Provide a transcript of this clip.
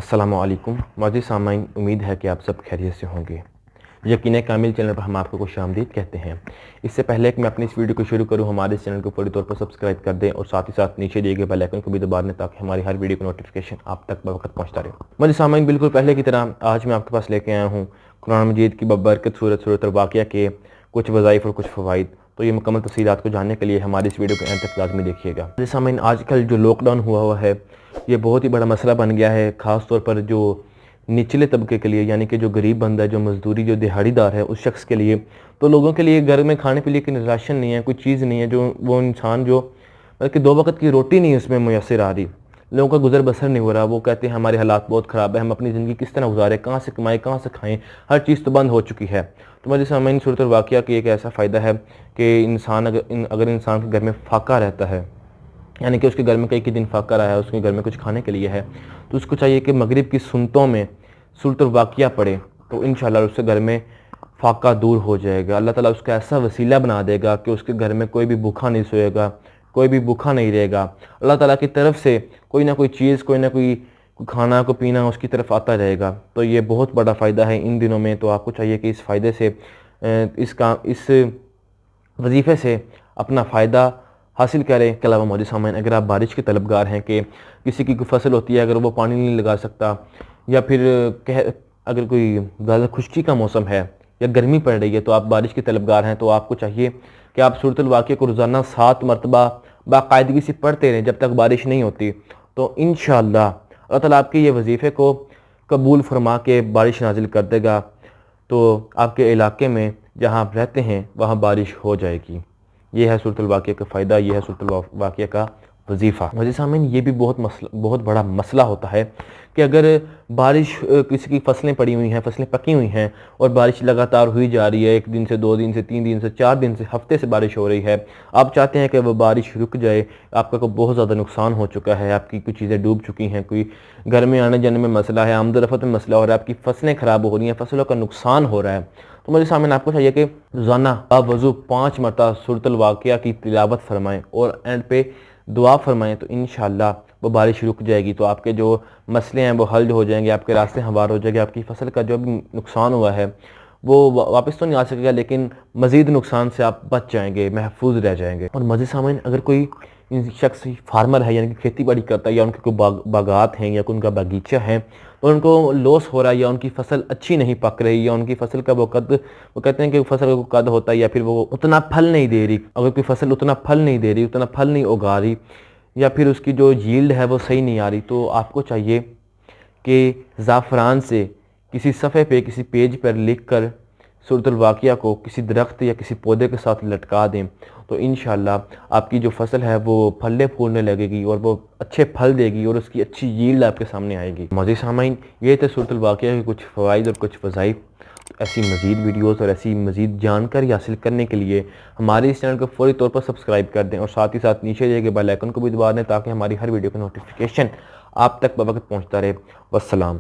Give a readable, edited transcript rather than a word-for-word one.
السلام علیکم معزز سامعین، امید ہے کہ آپ سب خیریت سے ہوں گے۔ یقین کامل چینل پر ہم آپ کو خوش آمدید کہتے ہیں۔ اس سے پہلے کہ میں اپنی اس ویڈیو کو شروع کروں، ہمارے اس چینل کو فوری طور پر سبسکرائب کر دیں اور ساتھ ہی ساتھ نیچے دیے گئے بیل آئیکن کو بھی دبا دیں تاکہ ہماری ہر ویڈیو کا نوٹیفیکیشن آپ تک بوقت پہنچتا رہے۔ معزز سامعین، بالکل پہلے کی طرح آج میں آپ کے پاس لے کے آیا ہوں قرآن مجید کی ببرکت سورۃ الواقعہ کے کچھ وظائف اور کچھ فوائد۔ تو یہ مکمل تفصیلات کو جاننے کے لیے ہماری اس ویڈیو کو اینڈ تک لازمی دیکھیے گا۔ معزز سامعین، آج کل جو لاک ڈاؤن ہوا ہے یہ بہت ہی بڑا مسئلہ بن گیا ہے، خاص طور پر جو نچلے طبقے کے لیے، یعنی کہ جو غریب بندہ ہے، جو مزدوری، جو دہاڑی دار ہے، اس شخص کے لیے۔ تو لوگوں کے لیے گھر میں کھانے کے لیے کوئی راشن نہیں ہے، کوئی چیز نہیں ہے، جو وہ انسان جو بلکہ 2 وقت کی روٹی نہیں اس میں میسر آ رہی، لوگوں کا گزر بسر نہیں ہو رہا۔ وہ کہتے ہیں ہمارے حالات بہت خراب ہے، ہم اپنی زندگی کس طرح گزاریں، کہاں سے کمائیں، کہاں سے کھائیں، ہر چیز تو بند ہو چکی ہے۔ تو معزز سامعین، سورۃ الواقعہ کی ایک ایسا فائدہ ہے کہ اگر انسان کے گھر میں فاقہ رہتا ہے، یعنی کہ اس کے گھر میں کئی دن فاقہ رہا ہے، اس کے گھر میں کچھ کھانے کے لیے ہے، تو اس کو چاہیے کہ مغرب کی سنتوں میں سورۃ الواقعہ پڑھے، تو انشاءاللہ اس کے گھر میں فاقہ دور ہو جائے گا۔ اللہ تعالیٰ اس کا ایسا وسیلہ بنا دے گا کہ اس کے گھر میں کوئی بھی بھوکا نہیں سوئے گا، کوئی بھی بھوکا نہیں رہے گا۔ اللہ تعالیٰ کی طرف سے کوئی نہ کوئی چیز، کوئی نہ کوئی کھانا کو پینا اس کی طرف آتا رہے گا۔ تو یہ بہت بڑا فائدہ ہے ان دنوں میں۔ تو آپ کو چاہیے کہ اس فائدے سے اس وظیفے سے اپنا فائدہ حاصل کریں۔ کے علاوہ معزز سامعین، اگر آپ بارش کے طلبگار ہیں کہ کسی کی کوئی فصل ہوتی ہے، اگر وہ پانی نہیں لگا سکتا، یا پھر اگر کوئی زیادہ خشکی کا موسم ہے یا گرمی پڑ رہی ہے، تو آپ بارش کے طلبگار ہیں، تو آپ کو چاہیے کہ آپ سورۃ الواقعہ کو روزانہ 7 مرتبہ باقاعدگی سے پڑھتے رہیں جب تک بارش نہیں ہوتی۔ تو انشاءاللہ اللہ تعالیٰ آپ کے یہ وظیفے کو قبول فرما کے بارش نازل کر دے گا، تو آپ کے علاقے میں جہاں آپ رہتے ہیں وہاں بارش ہو جائے گی۔ یہ ہے سورۃ الواقعہ کا فائدہ، یہ ہے سورۃ الواقعہ کا وظیفہ۔ معزز سامعین، یہ بھی بہت بڑا مسئلہ ہوتا ہے کہ اگر بارش، کسی کی فصلیں پڑی ہوئی ہیں، فصلیں پکی ہوئی ہیں، اور بارش لگاتار ہوئی جا رہی ہے، 1 دن سے 2 دن سے 3 دن سے 4 دن سے ہفتے سے بارش ہو رہی ہے، آپ چاہتے ہیں کہ وہ بارش رک جائے، آپ کا کوئی بہت زیادہ نقصان ہو چکا ہے، آپ کی کچھ چیزیں ڈوب چکی ہیں، کوئی گھر میں آنے جانے میں مسئلہ ہے، آمد و رفت میں مسئلہ ہو رہا ہے، آپ کی فصلیں خراب ہو رہی ہیں، فصلوں کا نقصان ہو رہا ہے، تو میرے سامنے آپ کو چاہیے کہ روزانہ باوضو 5 مرتبہ سورۃ الواقعہ کی تلاوت فرمائیں اور اینڈ پہ دعا فرمائیں، تو انشاءاللہ وہ بارش رک جائے گی، تو آپ کے جو مسئلے ہیں وہ حل ہو جائیں گے، آپ کے راستے ہموار ہو جائیں گے، آپ کی فصل کا جو بھی نقصان ہوا ہے وہ واپس تو نہیں آ سکے گا، لیکن مزید نقصان سے آپ بچ جائیں گے، محفوظ رہ جائیں گے۔ اور معزز سامعین، اگر کوئی شخص فارمر ہے، یعنی کہ کھیتی باڑی کرتا ہے، یا ان کے کوئی باغات ہیں یا ان کا باغیچہ ہے، اور ان کو لوس ہو رہا ہے، یا ان کی فصل اچھی نہیں پک رہی، یا ان کی فصل کا وہ کہتے ہیں کہ فصل کا قد ہوتا ہے، یا پھر وہ اتنا پھل نہیں دے رہی، اگر کوئی فصل اتنا پھل نہیں دے رہی، اتنا پھل نہیں اگا رہی، یا پھر اس کی جو ییلڈ ہے وہ صحیح نہیں آ رہی، تو آپ کو چاہیے کہ زعفران سے کسی صفحے پہ، کسی پیج پر لکھ کر سورۃ الواقعہ کو کسی درخت یا کسی پودے کے ساتھ لٹکا دیں، تو انشاءاللہ آپ کی جو فصل ہے وہ پھلے پھولنے لگے گی اور وہ اچھے پھل دے گی اور اس کی اچھی ییلڈ آپ کے سامنے آئے گی۔ معزز سامعین، یہ تھے سورۃ الواقعہ کے کچھ فوائد اور کچھ وظائف۔ ایسی مزید ویڈیوز اور ایسی مزید جانکاری حاصل کرنے کے لیے ہمارے اس چینل کو فوری طور پر سبسکرائب کر دیں اور ساتھ ہی ساتھ نیچے دیے گئے بیل آئیکن کو بھی دبا دیں تاکہ ہماری ہر ویڈیو کا نوٹیفیکیشن آپ تک بوقت پہنچتا رہے۔ والسلام۔